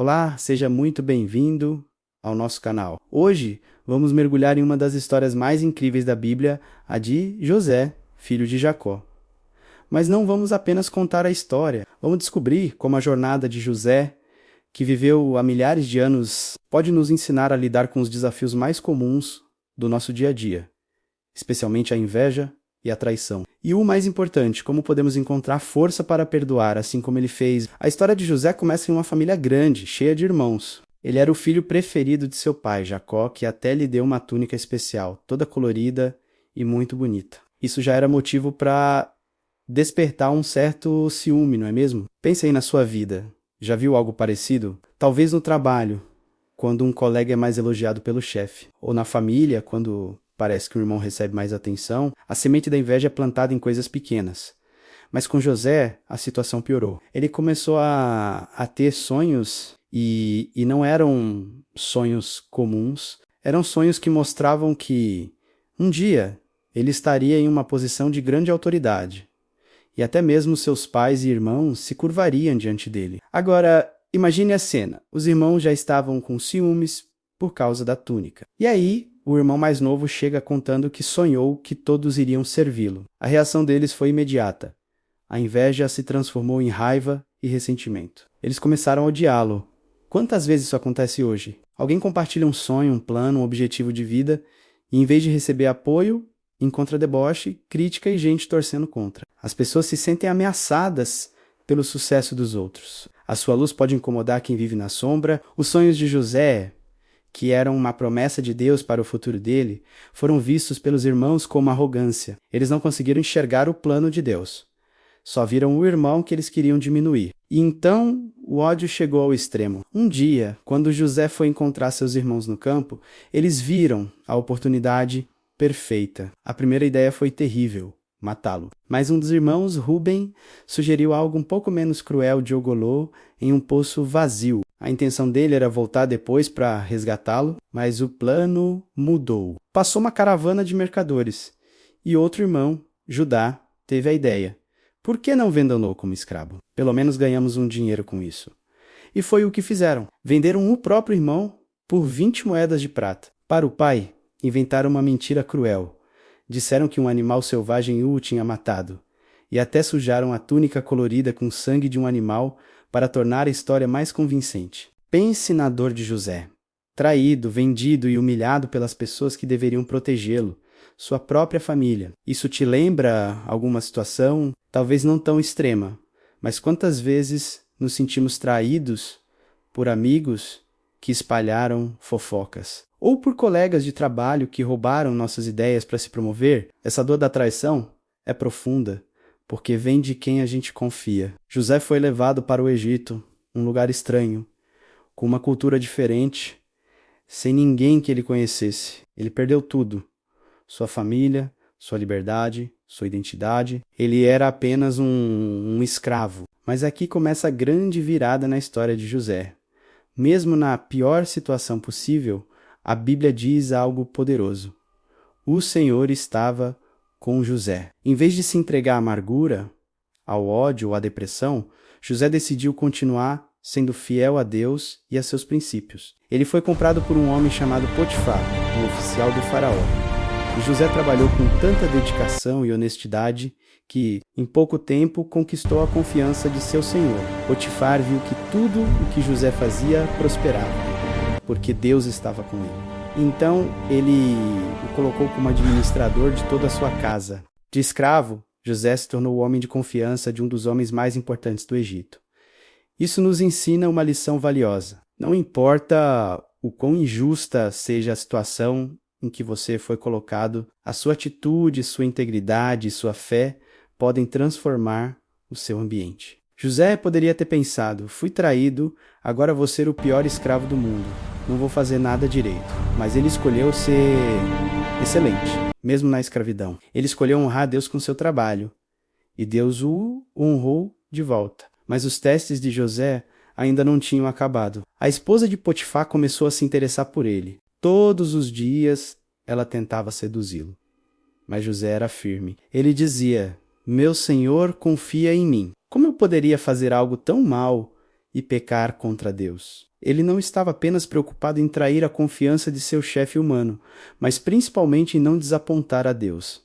Olá, seja muito bem-vindo ao nosso canal. Hoje vamos mergulhar em uma das histórias mais incríveis da Bíblia, a de José, filho de Jacó. Mas não vamos apenas contar a história, vamos descobrir como a jornada de José, que viveu há milhares de anos, pode nos ensinar a lidar com os desafios mais comuns do nosso dia a dia, especialmente a inveja e a traição. E o mais importante, como podemos encontrar força para perdoar, assim como ele fez. A história de José começa em uma família grande, cheia de irmãos. Ele era o filho preferido de seu pai, Jacó, que até lhe deu uma túnica especial, toda colorida e muito bonita. Isso já era motivo para despertar um certo ciúme, não é mesmo? Pense aí na sua vida. Já viu algo parecido? Talvez no trabalho, quando um colega é mais elogiado pelo chefe, ou na família, quando parece que o irmão recebe mais atenção. A semente da inveja é plantada em coisas pequenas. Mas com José, a situação piorou. Ele começou a ter sonhos e não eram sonhos comuns. Eram sonhos que mostravam que um dia ele estaria em uma posição de grande autoridade. E até mesmo seus pais e irmãos se curvariam diante dele. Agora, imagine a cena. Os irmãos já estavam com ciúmes por causa da túnica. E aí, o irmão mais novo chega contando que sonhou que todos iriam servi-lo. A reação deles foi imediata. A inveja se transformou em raiva e ressentimento. Eles começaram a odiá-lo. Quantas vezes isso acontece hoje? Alguém compartilha um sonho, um plano, um objetivo de vida e, em vez de receber apoio, encontra deboche, crítica e gente torcendo contra. As pessoas se sentem ameaçadas pelo sucesso dos outros. A sua luz pode incomodar quem vive na sombra. Os sonhos de José, que eram uma promessa de Deus para o futuro dele, foram vistos pelos irmãos como arrogância. Eles não conseguiram enxergar o plano de Deus. Só viram o irmão que eles queriam diminuir. E então o ódio chegou ao extremo. Um dia, quando José foi encontrar seus irmãos no campo, eles viram a oportunidade perfeita. A primeira ideia foi terrível: matá-lo. Mas um dos irmãos, Rúben, sugeriu algo um pouco menos cruel: jogá-lo em um poço vazio. A intenção dele era voltar depois para resgatá-lo, mas o plano mudou. Passou uma caravana de mercadores, e outro irmão, Judá, teve a ideia: por que não vendê-lo como escravo? Pelo menos ganhamos um dinheiro com isso. E foi o que fizeram. Venderam o próprio irmão por 20 moedas de prata. Para o pai, inventaram uma mentira cruel. Disseram que um animal selvagem o tinha matado, e até sujaram a túnica colorida com sangue de um animal para tornar a história mais convincente. Pense na dor de José. Traído, vendido e humilhado pelas pessoas que deveriam protegê-lo, sua própria família. Isso te lembra alguma situação? Talvez não tão extrema, mas quantas vezes nos sentimos traídos por amigos que espalharam fofocas? Ou por colegas de trabalho que roubaram nossas ideias para se promover? Essa dor da traição é profunda, porque vem de quem a gente confia. José foi levado para o Egito, um lugar estranho, com uma cultura diferente, sem ninguém que ele conhecesse. Ele perdeu tudo: sua família, sua liberdade, sua identidade. Ele era apenas um escravo. Mas aqui começa a grande virada na história de José. Mesmo na pior situação possível, a Bíblia diz algo poderoso: o Senhor estava com José. Em vez de se entregar à amargura, ao ódio ou à depressão, José decidiu continuar sendo fiel a Deus e a seus princípios. Ele foi comprado por um homem chamado Potifar, um oficial do faraó. E José trabalhou com tanta dedicação e honestidade que, em pouco tempo, conquistou a confiança de seu senhor. Potifar viu que tudo o que José fazia prosperava, porque Deus estava com ele. Então, ele o colocou como administrador de toda a sua casa. De escravo, José se tornou o homem de confiança de um dos homens mais importantes do Egito. Isso nos ensina uma lição valiosa. Não importa o quão injusta seja a situação em que você foi colocado, a sua atitude, sua integridade e sua fé podem transformar o seu ambiente. José poderia ter pensado: fui traído, agora vou ser o pior escravo do mundo. Não vou fazer nada direito. Mas ele escolheu ser excelente, mesmo na escravidão. Ele escolheu honrar Deus com seu trabalho. E Deus o honrou de volta. Mas os testes de José ainda não tinham acabado. A esposa de Potifar começou a se interessar por ele. Todos os dias ela tentava seduzi-lo. Mas José era firme. Ele dizia: meu senhor confia em mim. Como eu poderia fazer algo tão mau e pecar contra Deus. Ele não estava apenas preocupado em trair a confiança de seu chefe humano, mas principalmente em não desapontar a Deus.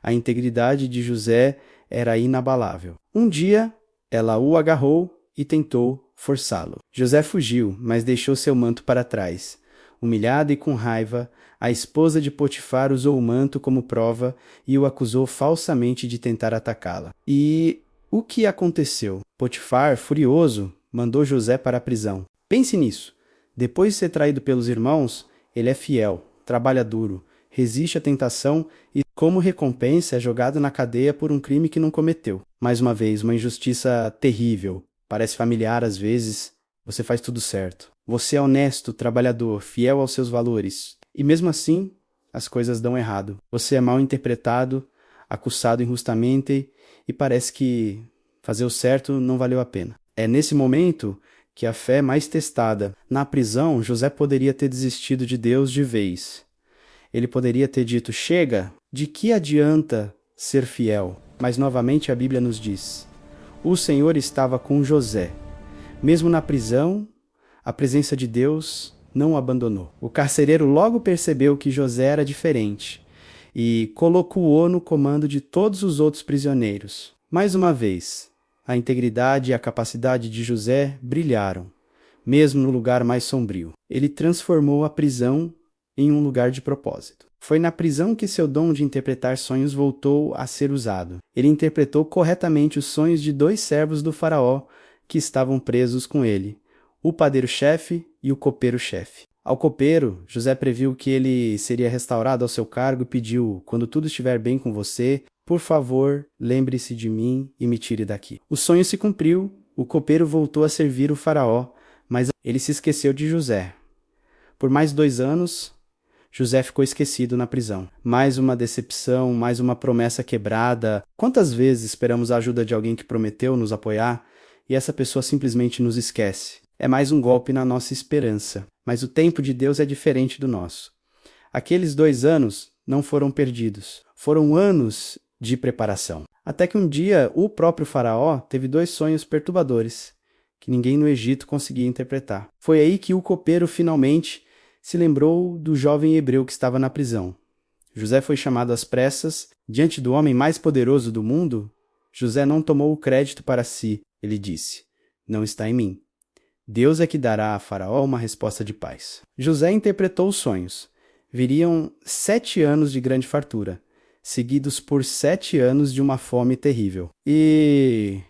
A integridade de José era inabalável. Um dia, ela o agarrou e tentou forçá-lo. José fugiu, mas deixou seu manto para trás. Humilhada e com raiva, a esposa de Potifar usou o manto como prova e o acusou falsamente de tentar atacá-la. E o que aconteceu? Potifar, furioso, mandou José para a prisão. Pense nisso. Depois de ser traído pelos irmãos, ele é fiel, trabalha duro, resiste à tentação e, como recompensa, é jogado na cadeia por um crime que não cometeu. Mais uma vez, uma injustiça terrível. Parece familiar às vezes. Você faz tudo certo. Você é honesto, trabalhador, fiel aos seus valores. E mesmo assim, as coisas dão errado. Você é mal interpretado, acusado injustamente e parece que fazer o certo não valeu a pena. É nesse momento que a fé é mais testada. Na prisão, José poderia ter desistido de Deus de vez. Ele poderia ter dito, chega, de que adianta ser fiel? Mas novamente a Bíblia nos diz, o Senhor estava com José. Mesmo na prisão, a presença de Deus não o abandonou. O carcereiro logo percebeu que José era diferente e colocou-o no comando de todos os outros prisioneiros. Mais uma vez, a integridade e a capacidade de José brilharam, mesmo no lugar mais sombrio. Ele transformou a prisão em um lugar de propósito. Foi na prisão que seu dom de interpretar sonhos voltou a ser usado. Ele interpretou corretamente os sonhos de 2 servos do faraó que estavam presos com ele, o padeiro-chefe e o copeiro-chefe. Ao copeiro, José previu que ele seria restaurado ao seu cargo e pediu, quando tudo estiver bem com você, por favor, lembre-se de mim e me tire daqui. O sonho se cumpriu, o copeiro voltou a servir o faraó, mas ele se esqueceu de José. Por mais 2 anos, José ficou esquecido na prisão. Mais uma decepção, mais uma promessa quebrada. Quantas vezes esperamos a ajuda de alguém que prometeu nos apoiar e essa pessoa simplesmente nos esquece? É mais um golpe na nossa esperança. Mas o tempo de Deus é diferente do nosso. Aqueles 2 anos não foram perdidos. Foram anos de preparação. Até que um dia, o próprio faraó teve 2 sonhos perturbadores, que ninguém no Egito conseguia interpretar. Foi aí que o copeiro finalmente se lembrou do jovem hebreu que estava na prisão. José foi chamado às pressas. Diante do homem mais poderoso do mundo, José não tomou o crédito para si. Ele disse, não está em mim. Deus é que dará a Faraó uma resposta de paz. José interpretou os sonhos. Viriam 7 anos de grande fartura, seguidos por 7 anos de uma fome terrível. E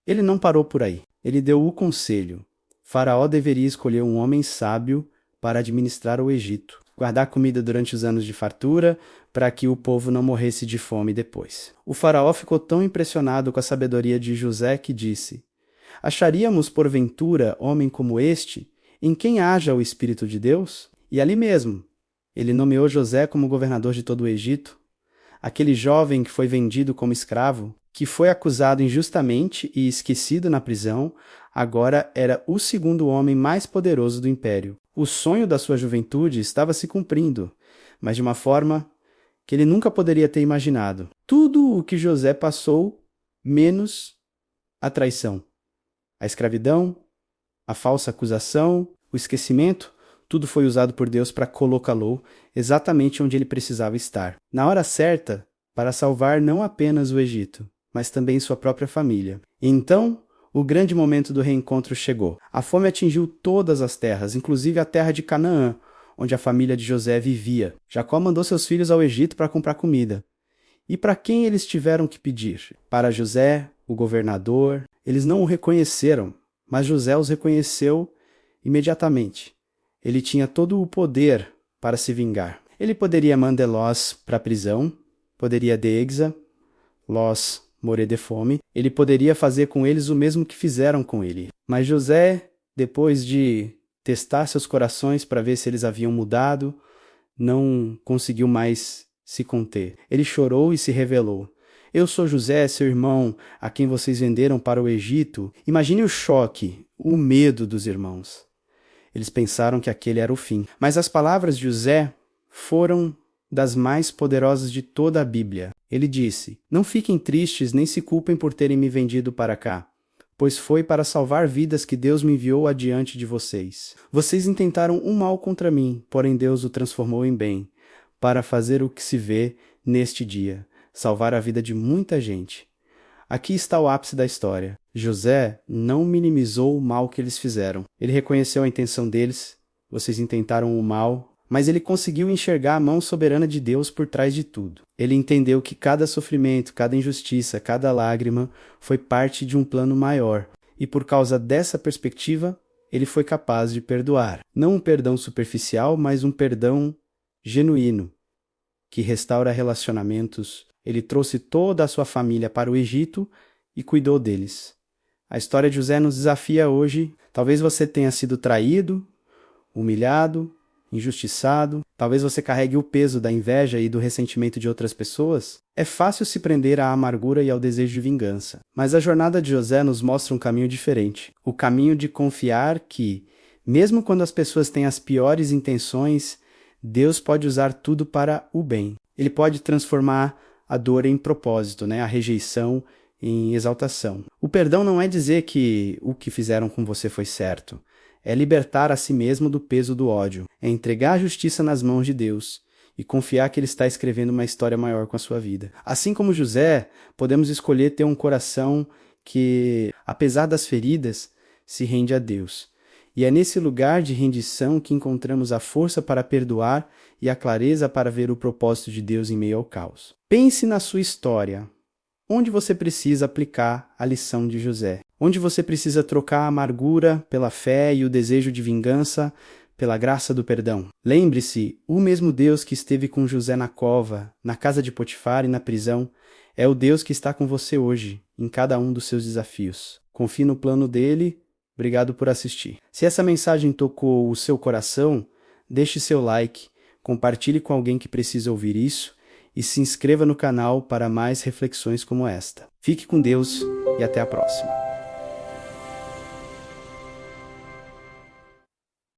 ele não parou por aí. Ele deu o conselho. Faraó deveria escolher um homem sábio para administrar o Egito, guardar comida durante os anos de fartura, para que o povo não morresse de fome depois. O faraó ficou tão impressionado com a sabedoria de José que disse, acharíamos porventura homem como este, em quem haja o Espírito de Deus? E ali mesmo, ele nomeou José como governador de todo o Egito. Aquele jovem que foi vendido como escravo, que foi acusado injustamente e esquecido na prisão, agora era o 2º homem mais poderoso do império. O sonho da sua juventude estava se cumprindo, mas de uma forma que ele nunca poderia ter imaginado. Tudo o que José passou, menos a traição. A escravidão, a falsa acusação, o esquecimento, tudo foi usado por Deus para colocá-lo exatamente onde ele precisava estar. Na hora certa, para salvar não apenas o Egito, mas também sua própria família. Então, o grande momento do reencontro chegou. A fome atingiu todas as terras, inclusive a terra de Canaã, onde a família de José vivia. Jacó mandou seus filhos ao Egito para comprar comida. E para quem eles tiveram que pedir? Para José, o governador. Eles não o reconheceram, mas José os reconheceu imediatamente. Ele tinha todo o poder para se vingar. Ele poderia mandá-los para a prisão, poderia Degza, los morrer de fome. Ele poderia fazer com eles o mesmo que fizeram com ele. Mas José, depois de testar seus corações para ver se eles haviam mudado, não conseguiu mais se conter. Ele chorou e se revelou. Eu sou José, seu irmão, a quem vocês venderam para o Egito. Imagine o choque, o medo dos irmãos. Eles pensaram que aquele era o fim. Mas as palavras de José foram das mais poderosas de toda a Bíblia. Ele disse, não fiquem tristes nem se culpem por terem me vendido para cá. pois foi para salvar vidas que Deus me enviou adiante de vocês. Vocês intentaram um mal contra mim, porém Deus o transformou em bem, para fazer o que se vê neste dia, salvar a vida de muita gente. Aqui está o ápice da história. José não minimizou o mal que eles fizeram. Ele reconheceu a intenção deles, vocês intentaram o mal, mas ele conseguiu enxergar a mão soberana de Deus por trás de tudo. Ele entendeu que cada sofrimento, cada injustiça, cada lágrima foi parte de um plano maior. E por causa dessa perspectiva, ele foi capaz de perdoar. Não um perdão superficial, mas um perdão genuíno, que restaura relacionamentos. Ele trouxe toda a sua família para o Egito e cuidou deles. A história de José nos desafia hoje. Talvez você tenha sido traído, humilhado, injustiçado, talvez você carregue o peso da inveja e do ressentimento de outras pessoas. É fácil se prender à amargura e ao desejo de vingança, mas a jornada de José nos mostra um caminho diferente, o caminho de confiar que, mesmo quando as pessoas têm as piores intenções, Deus pode usar tudo para o bem. Ele pode transformar a dor em propósito, a rejeição em exaltação. O perdão não é dizer que o que fizeram com você foi certo. É libertar a si mesmo do peso do ódio. É entregar a justiça nas mãos de Deus e confiar que Ele está escrevendo uma história maior com a sua vida. Assim como José, podemos escolher ter um coração que, apesar das feridas, se rende a Deus. E é nesse lugar de rendição que encontramos a força para perdoar e a clareza para ver o propósito de Deus em meio ao caos. Pense na sua história. Onde você precisa aplicar a lição de José? Onde você precisa trocar a amargura pela fé e o desejo de vingança pela graça do perdão? Lembre-se, o mesmo Deus que esteve com José na cova, na casa de Potifar e na prisão, é o Deus que está com você hoje, em cada um dos seus desafios. Confie no plano dele. Obrigado por assistir. Se essa mensagem tocou o seu coração, deixe seu like, compartilhe com alguém que precisa ouvir isso e se inscreva no canal para mais reflexões como esta. Fique com Deus e até a próxima.